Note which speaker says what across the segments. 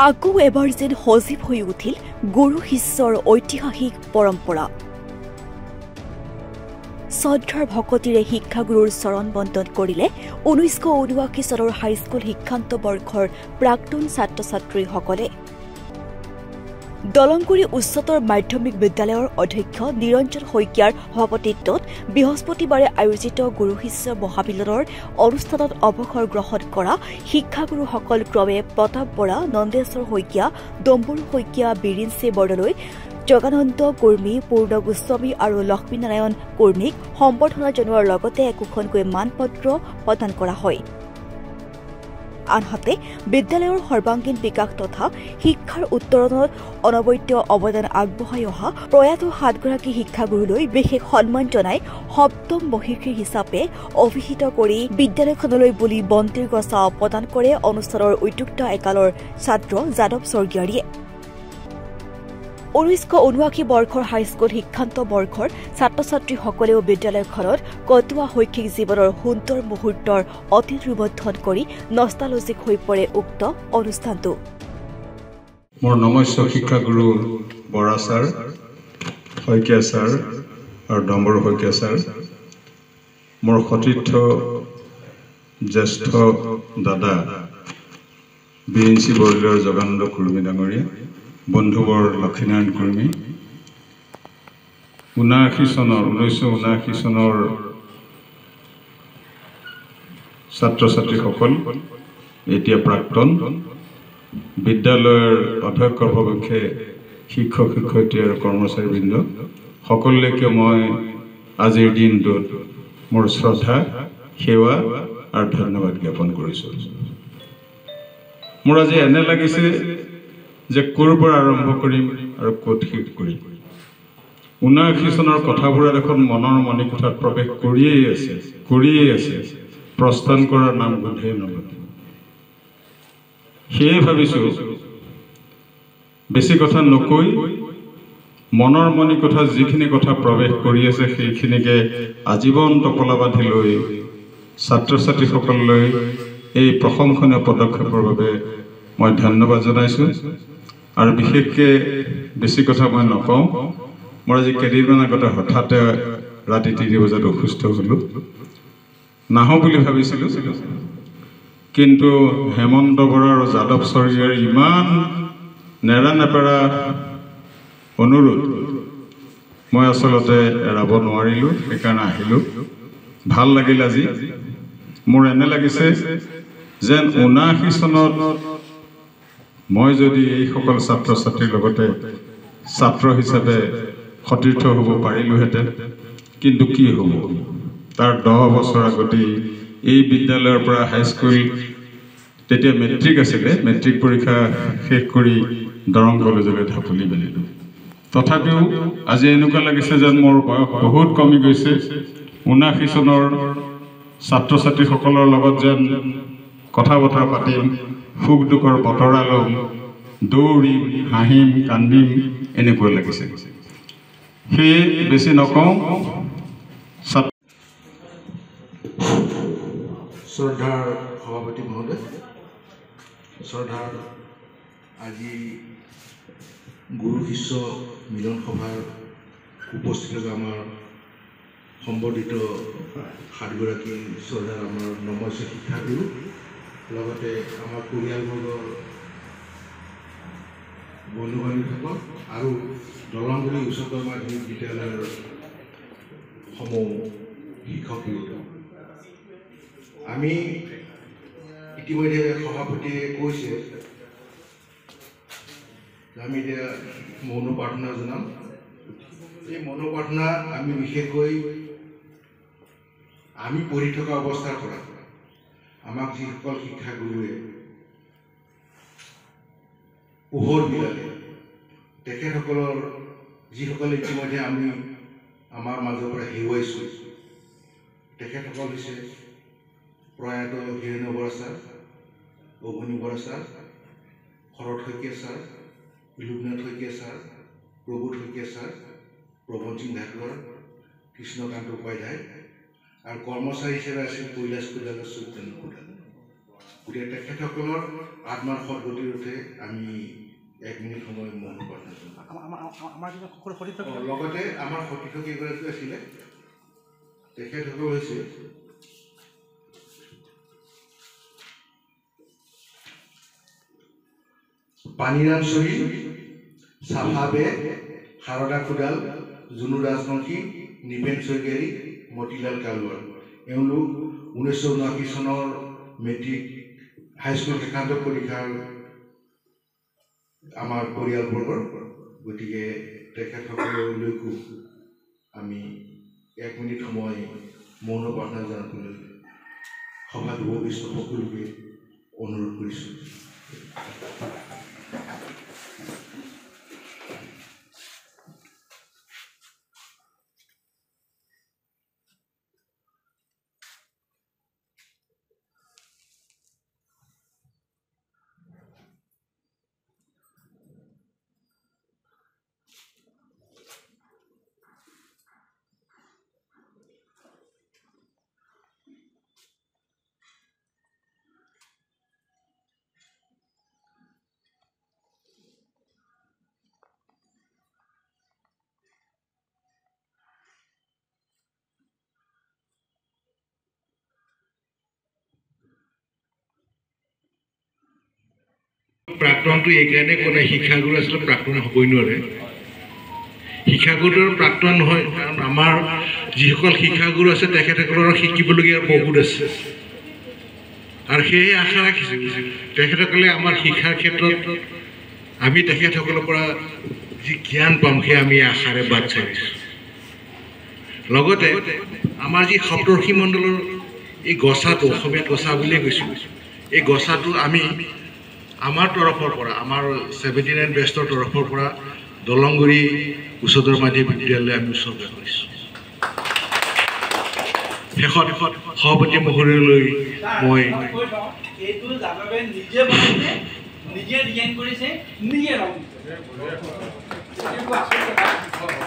Speaker 1: আকৌ এবাৰ যেন সজীৱ হৈ উঠিল গুৰু শিষ্যৰ ঐতিহাসিক পৰম্পৰা। শ্ৰদ্ধাৰ ভকতিৰে শিক্ষাগুৰুৰ চৰণ বন্দন কৰিলে 1979 চনৰ হাইস্কুল শিক্ষান্ত বৰ্ষৰ প্ৰাক্তন ছাত্ৰ ছাত্ৰীসকলে। দলংগুৰি উচ্চতৰ মাধ্যমিক বিদ্যালয়ৰ অধ্যক্ষ নিৰঞ্জন শইকীয়াৰ সভাপতিত্বত বৃহস্পতিবাৰে আয়োজিত গুৰু শিষ্য মহামিলনৰ অনুষ্ঠানত অৱসৰ গ্ৰহণ কৰা শিক্ষাগুৰুসকল ক্ৰমে প্ৰতাপ বৰা, নন্দেশ্বৰ শইকীয়া, ডম্বৰু শইকীয়া, বীৰিঞ্চি বৰদলৈ, জগানন্দ কৰ্মী, পূৰ্ণ গোস্বামী আৰু লক্ষ্মীনাৰায়ণ কৰ্মীক সম্বৰ্ধনা জনোৱাৰ লগতে একোখনকৈ মানপত্ৰ প্ৰদান কৰা হয়। আনহাতে বিদ্যালয়ৰ সৰ্বাংগীন বিকাশ তথা শিক্ষাৰ উত্তৰণত অনবদ্য অৱদান আগবঢ়াই অহা প্ৰয়াত 7গৰাকী শিক্ষাগুৰুলৈ বিশেষ সন্মান জনাই সপ্তম মহিষী হিচাপে অভিহিত কৰি বিদ্যালয়খনলৈ বুলি বন্তিৰ গছা প্ৰদান কৰে অনুষ্ঠানৰ উদ্যোক্তা একালৰ ছাত্ৰ যাদৱ স্বৰ্গীয়াৰীয়ে। 1979 বৰ্ষৰ হাইস্কুল শিক্ষান্ত বৰ্ষৰ ছাত্ৰ ছাত্ৰীসকলেও বিদ্যালয়খনত কটোৱা শৈক্ষিক জীৱনৰ সুন্দৰ মুহূৰ্তৰ অতীত ৰোমন্থন কৰি নষ্টালজিক হৈ পৰে উক্ত অনুষ্ঠানটো।
Speaker 2: মোৰ নমস্য শিক্ষাগুৰু বৰা ছাৰ, শইকীয়া ছাৰ আৰু ডম্বৰু শইকীয়া ছাৰ, মোৰ সতীৰ্থ জ্যেষ্ঠ দাদা বীৰিঞ্চি বৰদলৈ আৰু জগানন্দ কৰ্মী ডাঙৰীয়া, বন্ধুবৰ লক্ষ্মীনাৰায়ণ কৰ্মী, 1979 চনৰ ছাত্ৰ ছাত্ৰীসকল, এতিয়া প্ৰাক্তন বিদ্যালয়ৰ অধ্যক্ষ অধ্যক্ষে শিক্ষক শিক্ষয়িত্ৰী আৰু কৰ্মচাৰীবৃন্দ সকলোলৈকে মই আজিৰ দিনটোত মোৰ শ্ৰদ্ধা, সেৱা আৰু ধন্যবাদ জ্ঞাপন কৰিছোঁ। মোৰ আজি এনে লাগিছে যে ক'ৰ পৰা আৰম্ভ কৰিম আৰু ক'ত শেষ কৰিম। 79 চনৰ কথাবোৰে দেখোন মনৰ মণিকোঠাত প্ৰৱেশ কৰিয়েই আছে, প্ৰস্থান কৰাৰ নাম গোন্ধেই নলয়। সেয়ে ভাবিছোঁ বেছি কথা নকৈ মনৰ মণিকোঠাত যিখিনি কথা প্ৰৱেশ কৰি আছে সেইখিনিকে আজীৱন টপলা বান্ধি লৈ ছাত্ৰ ছাত্ৰীসকললৈ এই প্ৰশংসনীয় পদক্ষেপৰ বাবে মই ধন্যবাদ জনাইছোঁ। আৰু বিশেষকৈ বেছি কথা মই নকওঁ। মই আজি কেইদিনমান আগতে হঠাতে ৰাতি 3 বজাত অসুস্থ হ'লোঁ। নাহোঁ বুলি ভাবিছিলোঁ, কিন্তু হেমন্ত বৰা আৰু যাদৱ স্বৰ্গীয়াৰ ইমান নেৰা নেপেৰা অনুৰোধ মই আচলতে এৰাব নোৱাৰিলোঁ, সেইকাৰণে আহিলোঁ। ভাল লাগিল আজি। মোৰ এনে লাগিছে যেন 79 চনত মই যদি এইসকল ছাত্ৰ ছাত্ৰীৰ লগতে ছাত্ৰ হিচাপে সতীৰ্থ হ'ব পাৰিলোহেঁতেন, কিন্তু কি হ'ব, তাৰ 10 বছৰ আগতেই এই বিদ্যালয়ৰ পৰা হাইস্কুল, তেতিয়া মেট্ৰিক আছিলে, মেট্ৰিক পৰীক্ষা শেষ কৰি দৰং কলেজলৈ ঢাপলি মেলিলোঁ। তথাপিও আজি এনেকুৱা লাগিছে যেন মোৰ বয়স বহুত কমি গৈছে। 79 চনৰ ছাত্ৰ ছাত্ৰীসকলৰ লগত যেন কথা বতৰা পাতিম, সুখ দুখৰ বতৰা ল'ম, দৌৰিম, হাঁহিম, কান্দিম, এনেকুৱা লাগিছে। সেয়ে বেছি নকওঁ।
Speaker 3: শ্ৰদ্ধাৰ সভাপতি মহোদয়, শ্ৰদ্ধাৰ আজি গুৰু শিষ্য মিলন সভাৰ উপস্থিত আমাৰ সম্বৰ্ধিত 7গৰাকী শ্ৰদ্ধাৰ আমাৰ নমস্য শিক্ষাগুৰু, লগতে আমাৰ পৰিয়ালবৰ্গৰ বন্ধু বান্ধৱীসকল আৰু দলংগুৰি উচ্চতৰ মাধ্যমিক বিদ্যালয়ৰ সমূহ শিক্ষকবৃন্দ। আমি ইতিমধ্যে সভাপতিয়ে কৈছে আমি এতিয়া মৌন প্ৰাৰ্থনা জনাম। এই মৌন প্ৰাৰ্থনা আমি বিশেষকৈ আমি পঢ়ি থকা অৱস্থাৰ পৰা আমাক যিসকল শিক্ষাগুৰুৱে পোহৰ বিলালে, তেখেতসকলৰ যিসকলে ইতিমধ্যে আমি আমাৰ মাজৰ পৰা হেৰুৱাইছোঁ, তেখেতসকল হৈছে প্ৰয়াত Hirendra Bora sir, Abani Bora sir, Sarat Saikia sir, Loknath Saikia sir, Prabhut Saikia sir, Prabon Singh Dhakwar, Krishnakanta Upadhyay, আৰু কৰ্মচাৰী হিচাপে আছিল কৈলাশ কোদাল, চৈতন্য কোদাল। গতিকে তেখেতসকলৰ আত্মাৰ সদগতিৰ আমি 1 মিনিট সময় মৌন প্ৰাৰ্থনা জনাম। লগতে আমাৰ সতীৰ্থ কেইগৰাকী আছিলে, তেখেতসকল হৈছে পানীৰাম চহী, চাফা বে, শাৰদা খুদাল, জুনু ৰাজবংশী, নিপেন শইকীয়াৰী, মতিলাল কালুৱাৰ। এওঁলোক 1979 চনৰ মেট্ৰিক হাইস্কুল শিক্ষান্ত পৰীক্ষাৰ আমাৰ পৰিয়ালবৰ্গৰ। গতিকে তেখেতসকললৈকো আমি 1 মিনিট সময় মৌন প্ৰাৰ্থনা জনাবলৈ সভাত উপবিষ্ট সকলোকে অনুৰোধ কৰিছোঁ।
Speaker 4: প্ৰাক্তনটো এইকাৰণে কোনে শিক্ষাগুৰু আচলতে প্ৰাক্তন হ'বই নোৱাৰে। শিক্ষাগুৰুৰ প্ৰাক্তন নহয়, কাৰণ আমাৰ যিসকল শিক্ষাগুৰু আছে তেখেতসকলৰ শিকিবলগীয়া বহুত আছে, আৰু সেয়ে আশা ৰাখিছোঁ তেখেতসকলে আমাৰ শিক্ষাৰ ক্ষেত্ৰত আমি তেখেতসকলৰ পৰা যি জ্ঞান পাম সেই আমি আশাৰে বাট চাইছোঁ। লগতে আমাৰ যি সপ্তৰ্ষি মণ্ডলৰ এই গছাটো, অসমীয়াত গছা বুলিয়ে কৈছোঁ, এই গছাটো আমি আমাৰ তৰফৰ পৰা, আমাৰ 79 বেষ্টৰ তৰফৰ পৰা দলংগুৰি উচ্চতৰ মাধ্যমিক বিদ্যালয় আমি উৎসৰ্গা কৰিছোঁ। শেষত সভাপতি মহোদয়লৈ মই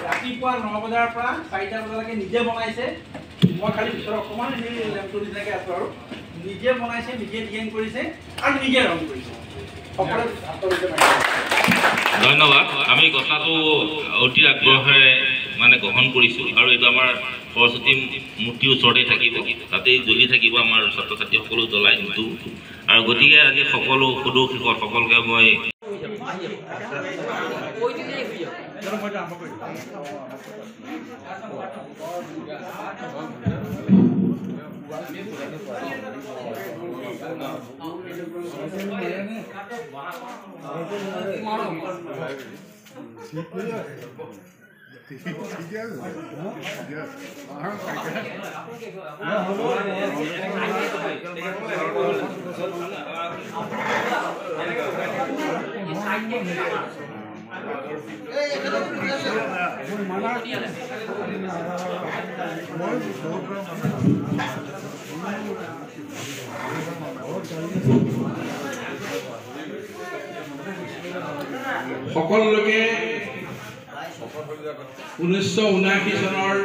Speaker 5: ৰাতিপুৱা 9 বজাৰ পৰা 4টা বজালৈকে নিজে বনাইছে। মই খালি পিছত অকণমান সেই লেম্পটো নিচিনাকৈ আছোঁ, আৰু নিজে বনাইছে, নিজে ডিজাইন কৰিছে আৰু নিজে ৰং কৰিছে।
Speaker 6: ধন্যবাদ। আমি কথাটো অতি আগ্ৰহেৰে গ্ৰহণ কৰিছোঁ, আৰু এইটো আমাৰ সৰস্বতী মূৰ্তিৰ ওচৰতে থাকিব, তাতেই জ্বলি থাকিব আমাৰ ছাত্ৰ ছাত্ৰীসকলেও জ্বলাই দিনটো। আৰু গতিকে আজি সকলো সদৌ শিক্ষক সকলোকে মই
Speaker 5: সকলোকে 1979 চনৰ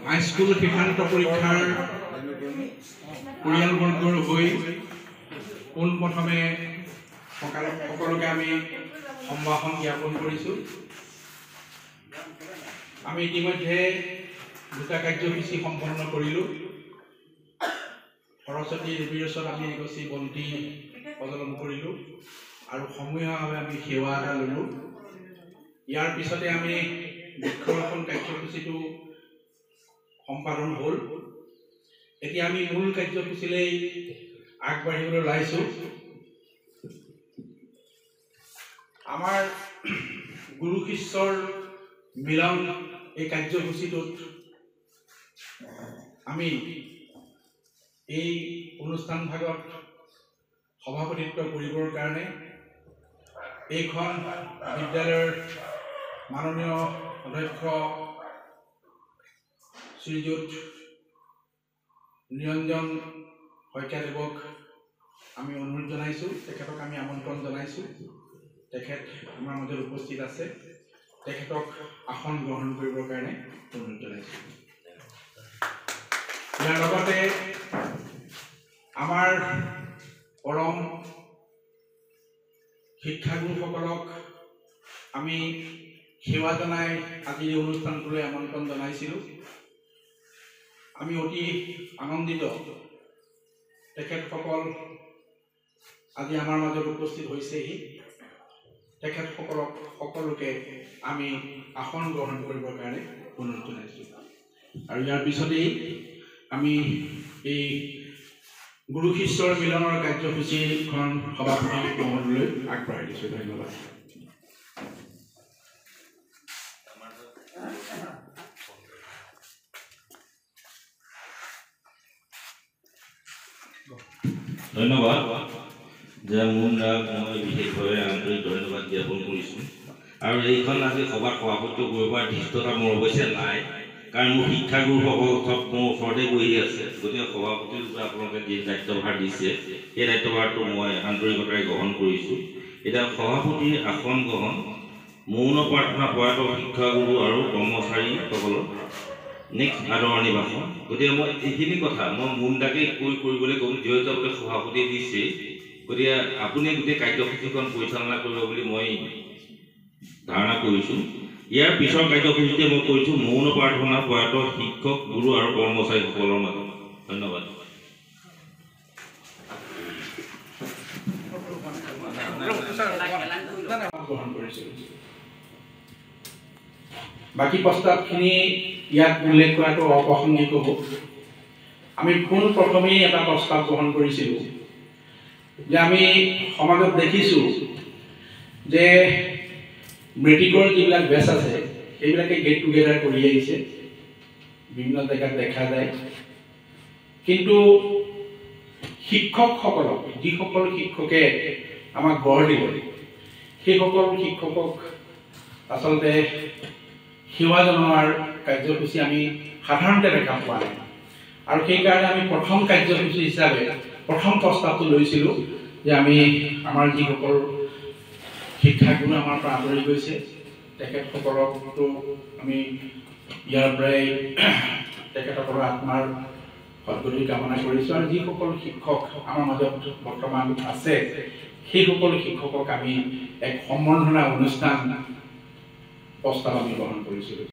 Speaker 5: হাইস্কুল শিক্ষান্ত পৰীক্ষাৰ পৰিয়ালবৰ্গৰ হৈ পোনপ্ৰথমে সকলোকে আমি সম্ভাষণ জ্ঞাপন কৰিছোঁ। আমি ইতিমধ্যে 2টা কাৰ্যসূচী সম্পন্ন কৰিলোঁ। সৰস্বতী দেৱীৰ ওচৰত আমি এগছি বন্তি প্ৰজ্বলন কৰিলোঁ, আৰু সমূহীয়াভাৱে আমি সেৱা এটা ল'লোঁ। ইয়াৰ পিছতে আমি বৃক্ষৰোপণ কাৰ্যসূচীটো সম্পাদন হ'ল। এতিয়া আমি মূল কাৰ্যসূচীলৈ আগবাঢ়িবলৈ ওলাইছোঁ। আমাৰ গুৰু শিষ্যৰ মিলন এই কাৰ্যসূচীটোত আমি এই অনুষ্ঠান ভাগত সভাপতিত্ব কৰিবৰ কাৰণে এইখন বিদ্যালয়ৰ মাননীয় অধ্যক্ষ শ্ৰীযুত নিৰঞ্জন শইকীয়াদেৱক আমি অনুৰোধ জনাইছোঁ, তেখেতক আমি আমন্ত্ৰণ জনাইছোঁ। তেখেত আমাৰ মাজত উপস্থিত আছে, তেখেতক আসন গ্ৰহণ কৰিবৰ কাৰণে অনুৰোধ জনাইছোঁ। ইয়াৰ লগতে আমাৰ পৰম শিক্ষাগুৰুসকলক আমি সেৱা জনাই আজিৰ এই অনুষ্ঠানটোলৈ আমন্ত্ৰণ জনাইছিলোঁ। আমি অতি আনন্দিত তেখেতসকল আজি আমাৰ মাজত উপস্থিত হৈছেহি। তেখেতসকলক সকলোকে আমি আসন গ্ৰহণ কৰিবৰ কাৰণে অনুৰোধ জনাইছোঁ। আৰু ইয়াৰ পিছতেই আমি এই গুৰু শিষ্যৰ মিলনৰ কাৰ্যসূচীখন সভাপতি মহোদয়লৈ আগবঢ়াই দিছোঁ। ধন্যবাদ।
Speaker 6: ধন্যবাদ যে মুন্দাক মই বিশেষভাৱে আন্তৰিক ধন্যবাদ জ্ঞাপন কৰিছোঁ। আৰু এইখন আজি সভাত সভাপতি কৰিব পৰা ধৃষ্টতা মোৰ অৱশ্যে নাই, কাৰণ মোৰ শিক্ষাগুৰুসকল চব মোৰ ওচৰতে বহি আছে। গতিকে সভাপতিৰ ৰূপে আপোনালোকে যি দায়িত্বভাৰ দিছে সেই দায়িত্বভাৰটো মই আন্তৰিকতাৰে গ্ৰহণ কৰিছোঁ। এতিয়া সভাপতিৰ আসন গ্ৰহণ, মৌন প্ৰাৰ্থনা প্ৰয়াত শিক্ষাগুৰু আৰু কৰ্মচাৰীসকলৰ নেক্সট আদৰণি ভাষণ। গতিকে মই এইখিনি কথা মই মুন্দাকে কৰিবলৈ ক'ম, যিহেতু আপোনালোকে সভাপতি দিছে। গতিকে আপুনি গোটেই কাৰ্যসূচীখন পৰিচালনা কৰিব বুলি মই ধাৰণা কৰিছোঁ। ইয়াৰ পিছৰ কাৰ্যসূচীতে মই কৰিছোঁ মৌন প্ৰাৰ্থনা প্ৰয়াত শিক্ষক, গুৰু আৰু কৰ্মচাৰীসকলৰ মাজত। ধন্যবাদ।
Speaker 5: বাকী প্ৰস্তাৱখিনি ইয়াত উল্লেখ কৰাটো অপ্ৰাসংগিক হ'ব। আমি পোনপ্ৰথমেই এটা প্ৰস্তাৱ গ্ৰহণ কৰিছিলোঁ যে আমি সমাজত দেখিছোঁ যে মেট্ৰিকৰ যিবিলাক বেচ আছে সেইবিলাকে গেট টুগেডাৰ কৰি আহিছে, বিভিন্ন জেগাত দেখা যায়। কিন্তু শিক্ষকসকলক, যিসকল শিক্ষকে আমাক গঢ় দিলে, সেইসকল শিক্ষকক আচলতে সেৱা জনোৱাৰ কাৰ্যসূচী আমি সাধাৰণতে দেখা পোৱা নাই। আৰু সেইকাৰণে আমি প্ৰথম কাৰ্যসূচী হিচাপে প্ৰথম প্ৰস্তাৱটো লৈছিলোঁ যে আমি আমাৰ যিসকল শিক্ষাগুৰু আমাৰ পৰা আঁতৰি গৈছে তেখেতসকলকতো আমি ইয়াৰ পৰাই তেখেতসকলৰ আত্মাৰ সদ্গতি কামনা কৰিছোঁ। আৰু যিসকল শিক্ষক আমাৰ মাজত বৰ্তমান আছে সেইসকল শিক্ষকক আমি এক সম্বৰ্ধনা অনুষ্ঠান প্ৰস্তাৱ আমি গ্ৰহণ কৰিছিলোঁ।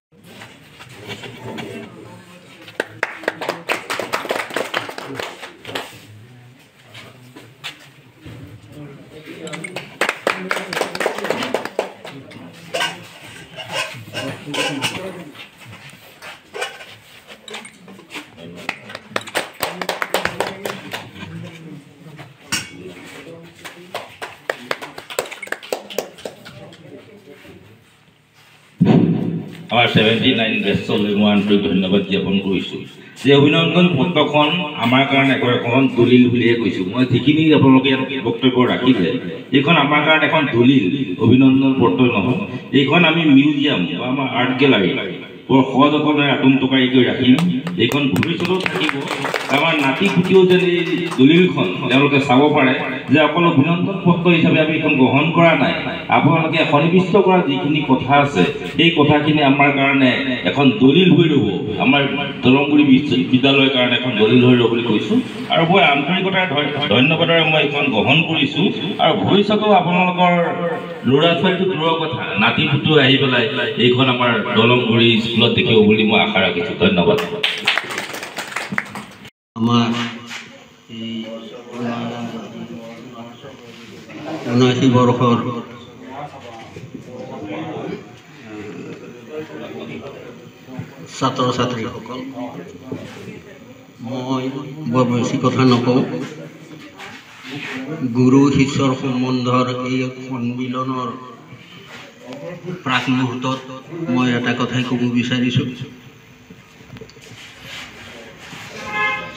Speaker 6: আমাৰ 79 বেষ্টলৈ মই আন্তৰিক ধন্যবাদ জ্ঞাপন কৰিছোঁ। যে অভিনন্দন পত্ৰখন আমাৰ কাৰণে এখন দলিল বুলিহে কৈছোঁ। মই যিখিনি আপোনালোকে ইয়াত বক্তব্য ৰাখিলে এইখন আমাৰ কাৰণে এখন দলিল, অভিনন্দন পত্ৰ নহয়। এইখন আমি মিউজিয়াম বা আমাৰ আৰ্ট গেলাৰী বৰ সযতনে আটোমটকাৰী কৰি ৰাখিম। এইখন ভৱিষ্যতেও থাকিব। আমাৰ নাতি পুতিও যেন এই দলিলখন তেওঁলোকে চাব পাৰে যে অকল অভিনন্দন পত্ৰ হিচাপে আমি এইখন গ্ৰহণ কৰা নাই। আপোনালোকে সন্নিৱিষ্ট কৰা যিখিনি কথা আছে সেই কথাখিনি আমাৰ কাৰণে এখন দলিল হৈ ৰ'ব। আমাৰ দলংগুৰি বিশ্ববিদ্যালয়ৰ কাৰণে এখন দলিল হৈ ৰ'ব বুলি কৈছোঁ। আৰু মই আন্তৰিকতাৰ ধন্যবাদৰে মই এইখন গ্ৰহণ কৰিছোঁ। আৰু ভৱিষ্যতেও আপোনালোকৰ ল'ৰা ছোৱালীটো দূৰৰ কথা, নাতি পুতু আহি পেলাই এইখন আমাৰ দলংগুৰি স্কুলত দেখিব বুলি মই আশা ৰাখিছোঁ। ধন্যবাদ।
Speaker 7: আমাৰ এই 79 বৰ্ষৰ ছাত্ৰ ছাত্ৰীসকল, মই বৰ বেছি কথা নকওঁ। গুৰু শিষ্যৰ সম্বন্ধৰ এই সন্মিলনৰ প্ৰাক মুহূৰ্তত মই এটা কথাই ক'ব বিচাৰিছোঁ।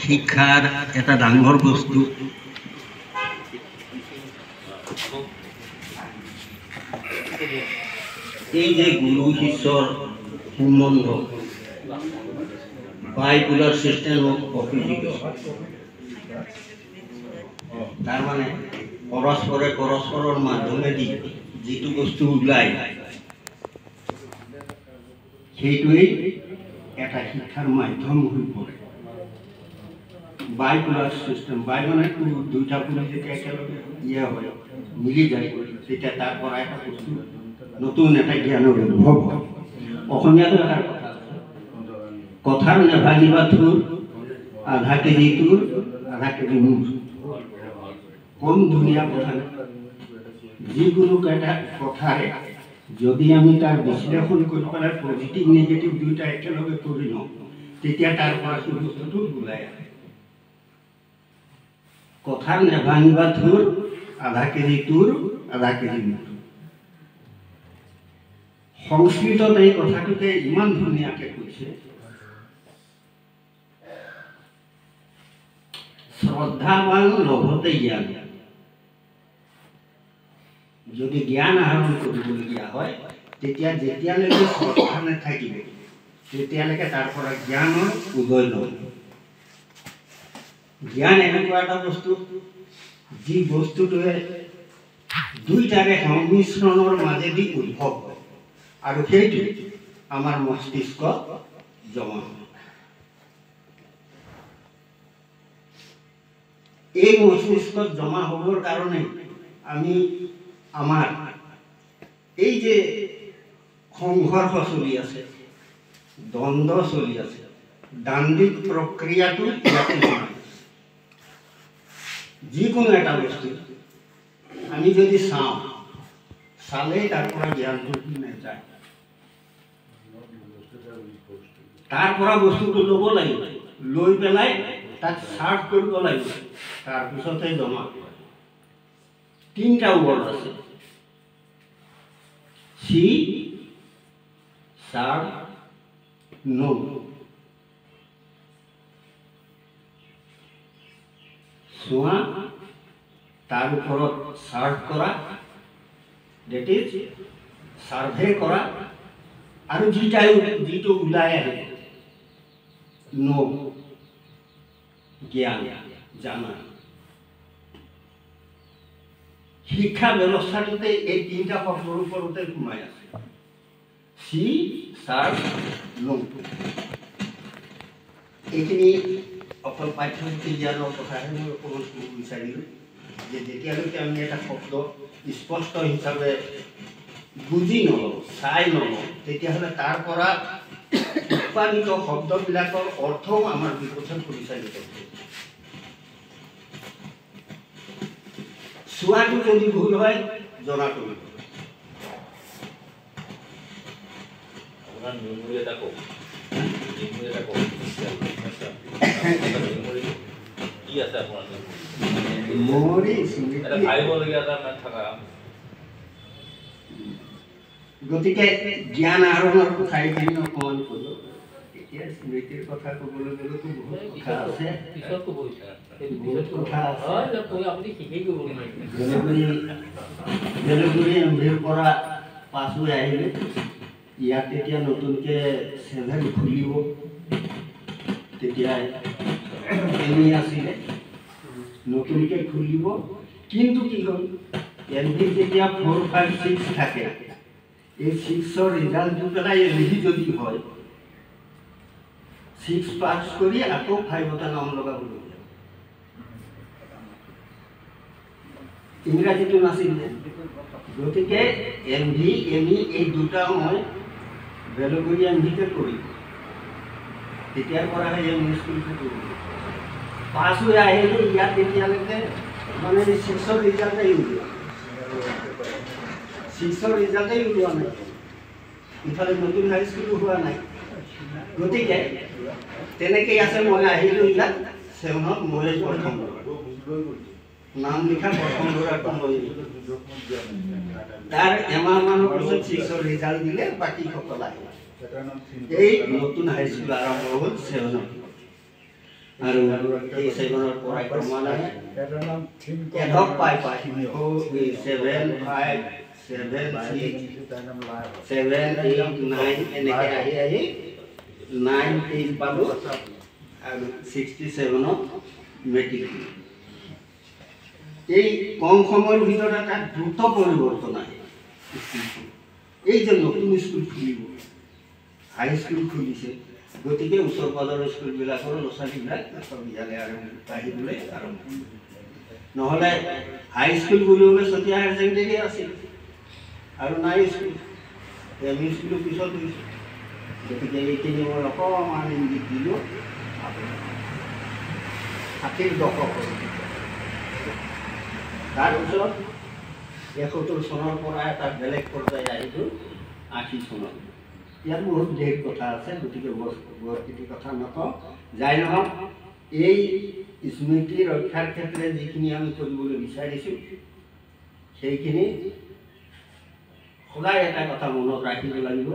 Speaker 7: শিক্ষাৰ এটা ডাঙৰ বস্তু এই যে গুৰু শিষ্যৰ সম্বন্ধ, বাইপোলাৰ চিষ্টেম অফ এডুকেশ্যন, তাৰমানে পৰস্পৰে পৰস্পৰৰ মাধ্যমেদি যিটো বস্তু ওলায় সেইটোৱেই এটা শিক্ষাৰ মাধ্যম হৈ পৰে। বাইপুলার সিস্টেম বাই মানে দুইটা পুলি যেতিয়া একেলগে হয় মিলি যায় তেতিয়া তাৰ পৰা এটা বস্তু নতুন এটা জ্ঞানৰ উদ্ভৱ হয় অসমীয়াটো এটাৰ কথা কথাৰ নেভাঙিবা থোৰ আধা কেজি তোৰ আধা কেজি মোৰ কম ধুনীয়া কথা যিকোনো এটা কথাৰে যদি আমি তাৰ বিশ্লেষণ কৰি পেলাই পজিটিভ নেগেটিভ দুইটা একেলগে কৰি লওঁ তেতিয়া তাৰ পৰা সেই বস্তুটো ওলাই আহে কথাৰ নেভাঙিবা থোৰ আধা কেজি তোৰ আধা কেজি মোৰ সংস্কৃতত এই কথাটোকে ইমান ধুনীয়াকে কৈছে শ্ৰদ্ধাৱান লভতে জ্ঞান যদি জ্ঞান আহৰণ কৰিবলগীয়া হয় তেতিয়া যেতিয়ালৈকে শ্ৰদ্ধা নাথাকিব তেতিয়ালৈকে তাৰ পৰা জ্ঞানৰ উদয় নহয় জ্ঞান এনেকুৱা এটা বস্তু যি বস্তুটোৱে দুইটাৰে সংমিশ্ৰণৰ মাজেদি উদ্ভৱ হয় আৰু সেইটো আমাৰ মস্তিষ্ক জমা হয় এই মস্তিষ্কত জমা হ'বৰ কাৰণে আমি আমাৰ এই যে সংঘৰ্ষ চলি আছে দ্বন্দ্ব চলি আছে দাণ্ডিক প্ৰক্ৰিয়াটো ইয়াতে যিকোনো এটা বস্তু আমি যদি চাওঁ চালেই তাৰ পৰা জ্ঞানটো নাযায় তাৰ পৰা বস্তুটো ল'ব লাগিব লৈ পেলাই তাক চাৰ্ভ কৰিব লাগিব তাৰপিছতহে জমা তিনিটা ৱৰ্ড আছে সি চাৰ্ভ নো চোৱা তাৰ ওপৰত চাৰ্ভ কৰা ডেট ইজ চাৰ্ভে কৰা আৰু যিটো ওলাই আহে নো জ্ঞান জানা শিক্ষা ব্যৱস্থাটোতে এই তিনিটা শব্দৰ ওপৰতে সোমাই আছে সি চাৰ্ভ নো এইখিনি অকল পাঠ্যপুথি জ্ঞানৰ কথাহে মই অকণমান ক'ব বিচাৰিলোঁ যে যেতিয়ালৈকে আমি এটা শব্দ স্পষ্ট হিচাপে বুজি নলওঁ চাই নলওঁ তেতিয়াহ'লে তাৰ পৰা উৎপাদিত শব্দবিলাকৰ অৰ্থও আমাৰ বিপথে পৰিচালিত হয় চোৱাটো যদি ভুল হয় জনাটো
Speaker 6: আপোনাৰ মেমৰি এটা কওক কি আছে আপোনাৰ
Speaker 7: মেমৰি
Speaker 6: ভাবিবলগীয়া এটা থকা
Speaker 7: গতিকে জ্ঞান আহৰণৰ কথাখিনি অকণমান ক'লোঁ এতিয়া স্মৃতিৰ কথা ক'বলৈ গ'লেতো বহুত কথা আছে বেলগুৰি এমভিৰ পৰা পাছ হৈ আহিলে ইয়াত তেতিয়া নতুনকৈ চেনেল খুলিব তেতিয়া এনেই আছিলে নতুনকৈ খুলিব কিন্তু কি হ'ল এমভি যেতিয়া 4, 5, 6 থাকে এই 6ৰ ৰিজাল্ট দি পেলাই এমভি যদি হয় 6 পাছ কৰি আকৌ 5তে নাম লগাবলগীয়া ইংৰাজীটো নাছিলে গতিকে এমভি এমই এই দুটা মই বেলগুৰি এমভিতে কৰিম তেতিয়াৰ পৰাহে এমই স্কুলটো কৰিম পাছ হৈ আহিলে ইয়াত তেতিয়ালৈকে মানে 6ৰ ৰিজাল্টেই ওলোৱা 6ৰ ৰিজাল্টেই ওলোৱা নাই ইফালে নতুন হাইস্কুলো হোৱা নাই গতিকে তেনেকেই আছে মই আহিলোঁ ইয়াত 7ত মই প্ৰথম নাম লিখা প্ৰথম ল'ৰাটো মই তাৰ এমাহমানৰ পিছত 6ৰ ৰিজাল্ট দিলে বাকীসকল আহিলে এই নতুন হাইস্কুল আৰম্ভ হ'ল 7ত আৰু এই 7ৰ পৰাই ক্ৰমান্বয়ে এডক পাই 7, 5, 7, 6, 7, 8, 9 এনেকৈ আহি 9, 10 পালোঁ আৰু 67ত মেট্ৰিক এই কম সময়ৰ ভিতৰত এটা দ্ৰুত পৰিৱৰ্তন আহে এই যে নতুন স্কুল খুলিব হাইস্কুল খুলিছে গতিকে ওচৰ পাজৰৰ স্কুলবিলাকৰ ল'ৰা ছোৱালীবিলাক চব ইয়ালৈ আহিবলৈ আৰম্ভ নহ'লে হাই স্কুল বুলিবলৈ চতিয়া হায়াৰ ছেকেণ্ডেৰী আছিল আৰু নাই স্কুল এম ই স্কুলৰ পিছত হৈছে গতিকে এইখিনি মই অকণমান ইংগিত দিলোঁ আপোনাৰ 60ৰ দশক তাৰপিছত 71 চনৰ পৰা এটা বেলেগ পৰ্যায় আহিলোঁ 80 চনত ইয়াত বহুত ঢেৰ কথা আছে গতিকে বৰখিনি কথা নকওঁ যাই নহওক এই স্মৃতি ৰক্ষাৰ ক্ষেত্ৰত যিখিনি আমি কৰিবলৈ বিচাৰিছোঁ সেইখিনি সদায় এটা কথা মনত ৰাখিব লাগিব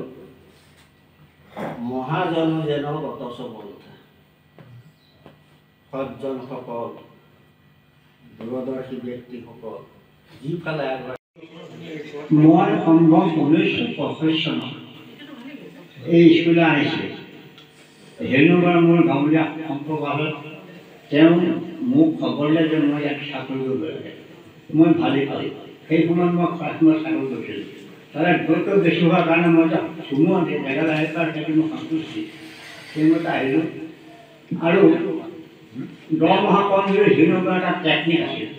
Speaker 7: মহাজন যেন গতচ বন্ধা সজ্জনসকল দূৰদৰ্শী ব্যক্তিসকল যিফালে
Speaker 8: মই সম্ভৱ 1965 চনত এই স্কুললৈ আহিছোঁ হেনুবাৰ মোৰ গাঁৱলীয়া সম্প্ৰদায়ত তেওঁ মোক খবৰ দিলে যে মই ইয়াত চাকৰি কৰিব লাগে মই ভালেই পালোঁ সেই সময়ত মই চাকৰি কৰিছিলোঁ তাৰে গুৰুত্ব বেছি হোৱাৰ কাৰণে মই চুমু জেগা লাগে তাৰ সেইটো মই সন্তুষ্টি সেইমতে আহিলোঁ আৰু দৰমহা কম যদি হেনুবাৰ এটা টেকনিক আছিল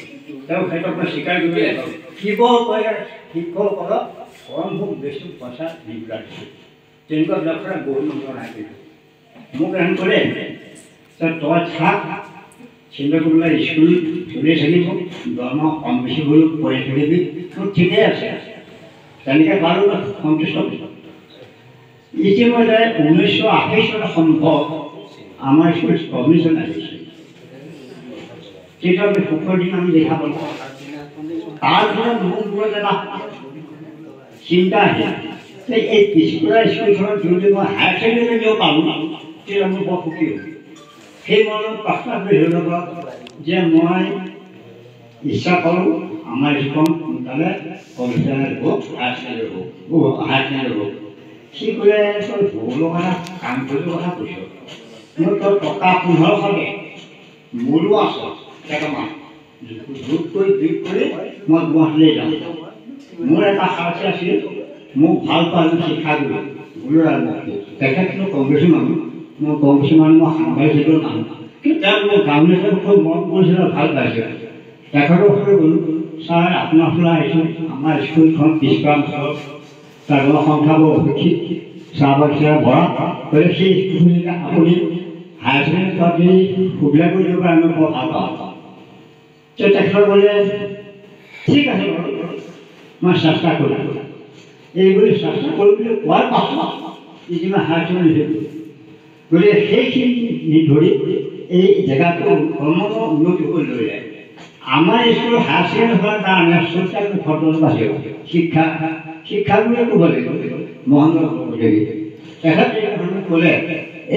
Speaker 8: তেওঁ সেইটোক মই স্বীকাৰ কৰিব লাগিব কেৱল কয় শিক্ষকসকলক কম খুব বেছি পইচা দিবলৈ দিছোঁ তেনেকুৱা লক্ষণে বহুত নম্বৰ আহিছিল মোক এখন কৰে তই থাক চিন্তা কৰিবলৈ স্কুল চলি থাকিব দৰমহা কম বেছি হ'লেও পঢ়ি থাকিবি মোৰ ঠিকেই আছে তেনেকৈ বাৰু সন্তুষ্ট ইতিমধ্যে 1980 চনত সম্ভৱ আমাৰ স্কুল কমিশ্যন আহিছে তেতিয়া আমি সুখৰ দিন আমি দেখা পালোঁ তাৰপিছত মোৰ এটা চিন্তা আহিল এই পিছপৰা স্কুলখনত যদি মই হায়াৰ ছেকেণ্ডেৰী দিব পাৰোঁ তেতিয়া মই বৰ সুখী হ'ম সেই মনত প্ৰস্তাৱ ধৰি ল'ব যে মই ইচ্ছা কৰোঁ আমাৰ স্কুল সোনকালে কমিশ্যনাৰ হওক হায়াৰ ছেকেণ্ডেৰী হওক সি ক'লে তই বহুলো কথা কাম কৰিব কথা কৈছ মোৰ তই টকা 1500 দে মোৰো আছে কেইটামান যোগ কৰি মই গুৱাহাটীলৈ যাম মোৰ এটা সাহসী আছিল মোক ভাল পালোঁ শিক্ষাগুৰু গুৰু তেখেতনো কংগ্ৰেছী মানুহ মই কংগ্ৰেছী মানুহ মই সাংবাদিক মানুহ কিন্তু তেওঁ মোক গাঁৱলীয়া খুব মন কৰিছিল ভাল পাইছে তেখেতৰ ওচৰত গ'লোঁ ছাৰ আপোনাৰ ওচৰলৈ আহিছোঁ আমাৰ স্কুলখন পিছপৰা অঞ্চল তাৰ সংখ্যা বৰ অশিক্ষিত চাহ বাগিচা ভৰা গতিকে সেই স্কুলখিনিকে আপুনি হায়াৰ ছেকেণ্ডেৰী সুবিধা কৰি দিব আমি বৰ ভাল পাওঁ তেখেতে ক'লে ঠিক আছে বাৰু মই চেষ্টা কৰিম এইবুলি চেষ্টা কৰিবলৈ কোৱাৰ পাছত যিমান হায়াৰ ছেকেণ্ডেৰী গতিকে সেইখিনি ধৰি এই জেগাটো ক্ৰমান্বয়ে উন্নতি কৰি লৈ যায় আমাৰ স্কুলত হায়াৰ ছেকেণ্ডেৰী হোৱাৰ কাৰণে চৰকাৰী ঘটনা বাচিব শিক্ষাগুৰুৱে ক'ব লাগিব মহেন্দ্ৰ দেৱী তেখেতে ক'লে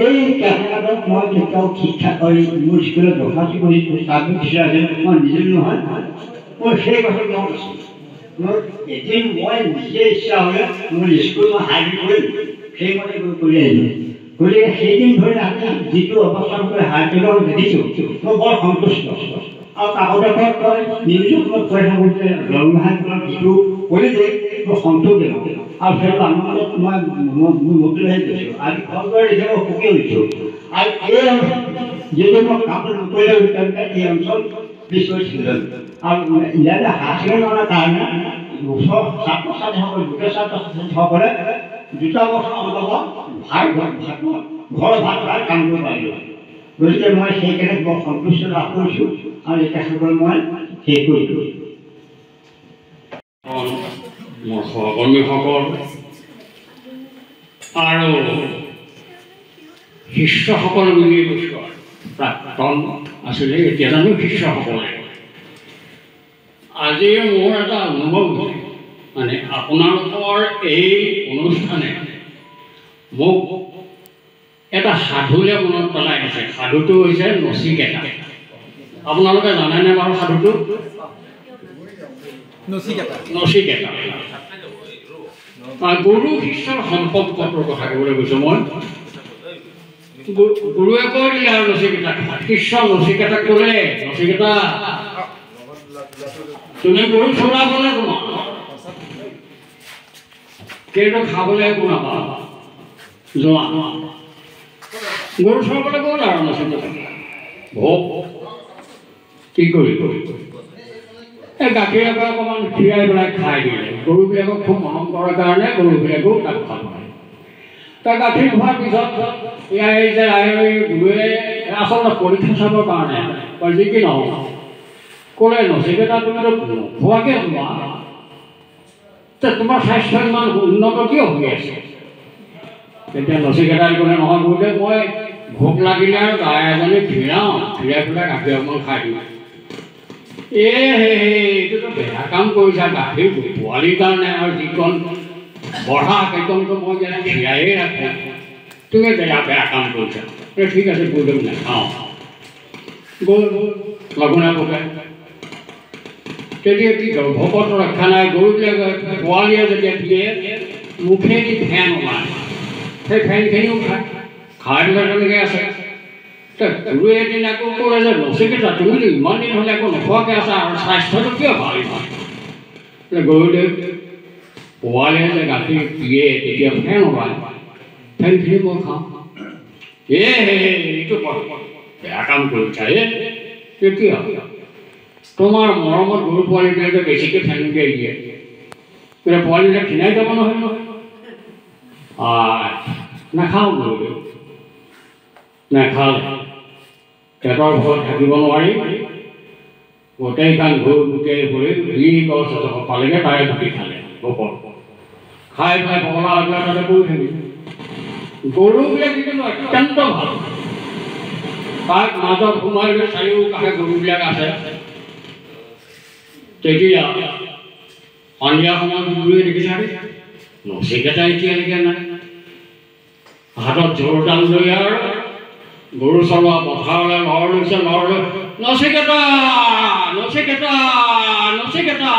Speaker 8: এই কেনেকুৱাত মই কেতিয়াও শিক্ষা কৰি মোৰ স্কুলত দৰখাস্ত কৰিছোঁ চাকৰি বিচাৰিছে মই নিজে নহয় মই সেই কথা মনত আছোঁ মোৰ এদিন মই নিজে ইচ্ছা হ'লে মোৰ স্কুল মই হাইব্ৰিড কৰিম সেইমতে কৰি আহিলোঁ গতিকে সেইদিন ধৰি আমি যিটো অৱস্থান কৰি হাইব্ৰিডৰ দেখিছোঁ মই বৰ সন্তুষ্ট আৰু কাগজে কয় নিউজত কৈ থাকোঁতে ৰংহাইখনত যিটো কৰিলে মই সন্তোষজনক আৰু সেইটো আনন্দত মই মোটিভেট কৰিছোঁ আজি ঘৰলৈ দেখিব সুখী হৈছোঁ আৰু এই যিটো মই কাপোৰ নকৰিলে তেওঁলোকে এই অঞ্চল পিছুৱাইছিল আৰু ইয়াতে হাজিৰা লোৱাৰ কাৰণে ওচৰ ছাত্ৰ ছাত্ৰীসকলে গোটেই ছাত্ৰ ছাত্ৰীসকলে 2 বছৰ অন্তত ঘৰ ভাগ খাই কাম কৰিব পাৰিব গতিকে মই সেইকাৰণে বৰ সন্তুষ্ট লাভ কৰিছোঁ আৰু তেখেতসকল মই সেই কৰিছোঁ
Speaker 9: মোৰ সহকৰ্মীসকল আৰু শিষ্যসকল বুলি কৈছোঁ প্ৰাক্তন আছিলে এতিয়া জানো শিষ্যসকলে আজি মোৰ এটা অনুভৱ হৈছে মানে আপোনালোকৰ এই অনুষ্ঠানে মোক এটা সাধুলৈ মনত পেলাই আছে সাধুটো হৈছে নচিকেতা আপোনালোকে জানেনে বাৰু সাধুটো নচিকেতা গুৰু শিষ্যৰ সম্পৰ্কটোৰ কথা ক'বলৈ গৈছোঁ মই গুৰুৱে কৈ দিলে আৰু নচিকেতাক শিষ্য নচিকেতাক ক'লে নচিকেতা তুমি গৰু চৰাবলৈ তোমাৰ কিন্তু খাবলৈ একো নাপাবা যোৱা গৰু চৰাবলৈ গ'ল আৰু নচিকেতা ভোক কি কৰিব এই গাখীৰ অকণমান খীৰাই পেলাই খাই দিলে গৰুবিলাকক খুব মৰম কৰাৰ কাৰণে গৰুবিলাকেও তাক ভাল পায় তাৰ গাখীৰ খোৱাৰ পিছত এই যে গুৰুৱে আচলতে পৰীক্ষা চাবৰ কাৰণে যি কি নহওক ক'লে নচিকেতা তুমিতো নোখোৱাকৈ তোমাৰ স্বাস্থ্য ইমান উন্নত কিয় হৈ আছে তেতিয়া নচিকেতাই ক'লে নহয় বোলে মই ভোক লাগিলে আৰু গাই এজনী খীৰাই পেলাই গাখীৰ অকণমান খাই দিওঁ এইটোতো বেয়া কাম কৰিছা গাখীৰ পোৱালিৰ কাৰণে আৰু যিকণ বঢ়া সেইকণটো মই যেনে খীৰায়ে ৰাখোঁ তুমি বেয়া কাম কৰিছা ঠিক আছে গৈ নাখাওঁ গ'ল লঘোণা পকাই তেতিয়া কি কৰোঁ ভকত ৰক্ষা নাই গৰুবিলাকে পোৱালীয়ে যেতিয়া দিয়ে মুখেদি ফেন ওলায় সেই ফেনখিনিও খাই পেলাই তেনেকৈ আছে গুৰুৱে এদিন আকৌ ক'লে যে নচিকেতা তুমিতো ইমান দিন হ'লে একো নোখোৱাকৈ আছা আৰু স্বাস্থ্যটো কিয় ভাল ইমান গৰুদেৱ পোৱালীয়ে যে গাখীৰ দিয়ে তেতিয়া ফেন ওলায় ফেনখিনি মই খাওঁ এইটো বেয়া কাম কৰিছা তেতিয়া তোমাৰ মৰমত গৰু পোৱালীবিলাকে বেছিকৈ ফেন উলিয়াই দিয়ে তেতিয়া পোৱালীবিলাক খিনাই যাব নহয় নাখাওঁ গৰুদেৱ নাখালে পেটৰ ঘৰত থাকিব নোৱাৰি গোটেইখন গৰু গোটেই ভৰি যি গছ পালেগৈ তাৰে ধুতি খালে বকৰ খাই পেলাই পগলা হৈ পেলাই তাতে পৰি থাকিল গৰুবিলাক কিন্তু অত্যন্ত ভাল তাক মাজত সোমাই লৈ চাৰিওকাষে গৰুবিলাক আছে তেতিয়া সন্ধিয়া সময়ত গুৰুৱে দেখিছে নচিকেতা এতিয়ালৈকে নাই হাতত জোৰডাল লৈ আৰু গৰু চলোৱা পথাৰলৈ লৰ লৈছে লৰ লৈ নচিকেতা নচিকেতা নচিকেতা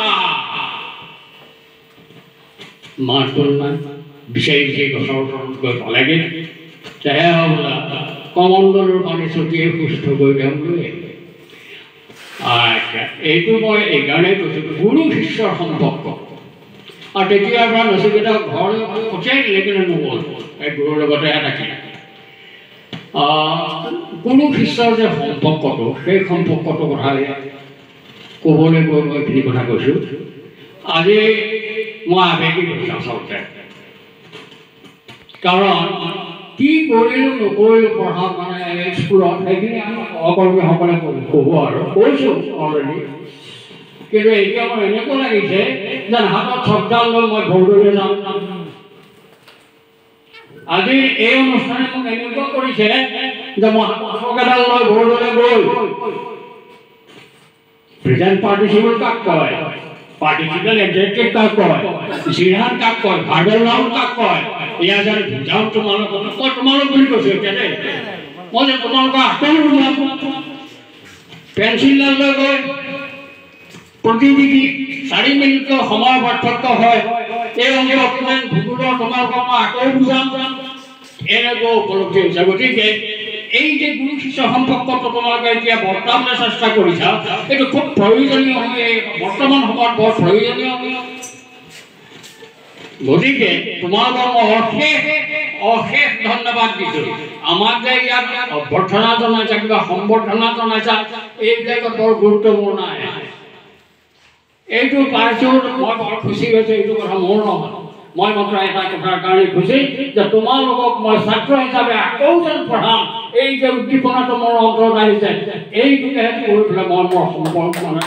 Speaker 9: মাতটো নাই বিচাৰি বিচাৰি গছৰ ওচৰত গৈ পালেগৈ তেহে হ'বলা কমণ্ডলৰ পানী ছটিয়াই সুস্থ কৰি তেওঁ লৈ এইটো মই এইকাৰণেই কৈছোঁ গুৰু শিষ্যৰ সম্পৰ্ক আৰু তেতিয়াৰ পৰা নচিকেতা ঘৰলৈ পঠিয়াই দিলে কিন্তু নগ'ল এই গুৰুৰ লগতে থাকিলে গুৰু শিষ্যৰ যে সম্পৰ্কটো সেই সম্পৰ্কটোৰ কথা ক'বলৈ গৈ মই এইখিনি কথা কৈছোঁ আজি মই আবেগিক কৈছোঁ আচলতে কাৰণ কি কৰিলোঁ নকৰিলোঁ পঢ়া মানে স্কুলত সেইখিনি আমি সহকৰ্মীসকলে ক'ব আৰু কৈছোঁ অলৰেডি কিন্তু এতিয়া মোৰ এনেকুৱা লাগিছে যেন হাতত চকডাল লৈ মই ঘৰলৈ যাওঁ আজি এই অনুষ্ঠানে মোক এনেকুৱা কৰিছে যে মই চকডাল লৈ ঘৰলৈ গৈ প্ৰেজেণ্ট পাৰ্টিচিপেল কাক কয় পাৰ্টিচিপেল এক্সেক্টিভ কাক কয় জিৰাণ কাক কয় ভাৰ্বেল নাউন কাক কয় এয়া যেন বুজাওঁ তোমালোকক মই তোমালোক বুলি কৈছোঁ এতিয়া দেই মই যে তোমালোকক আকৌ বুজাম পেঞ্চিলডাল লৈ গৈ প্ৰতিদিনে 4 মিনিটৰ সময়ৰ পাৰ্থক্য হয় এই অংশটো যেন ভূগোলৰ তোমালোকক মই আকৌ বুজাম এনেকুৱা উপলব্ধি হৈছে গতিকে এই যে গুৰু শিষ্য সম্পৰ্কটো তোমালোকে এতিয়া বৰ্তাবলৈ চেষ্টা কৰিছা এইটো খুব প্ৰয়োজনীয় বৰ্তমান সময়ত বৰ প্ৰয়োজনীয় গতিকে তোমালোকক মই অশেষ ধন্যবাদ দিছোঁ আমাক যে ইয়াত অভ্যৰ্থনা জনাইছা কিবা সম্বৰ্ধনা জনাইছা এইবিলাকত বৰ গুৰুত্বপূৰ্ণ নাই এইটো পাইছোঁ মই বৰ খুচি হৈছোঁ এইটো কথা মোৰ নহয় মই মাত্ৰ এটা কথাৰ কাৰণে খুচি যে তোমালোকক মই ছাত্ৰ হিচাপে আকৌ যেন পঢ়াম এই যে উদ্দীপনাটো মোৰ অন্তৰত আহিছে এইটোকে কৰি পেলাই মই মোৰ সম্পৰ্ক মানে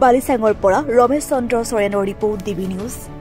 Speaker 1: বালিচাঙৰ পৰা ৰমেশ চন্দ্ৰ চৰেণৰ ৰিপৰ্ট ডিবি নিউজ।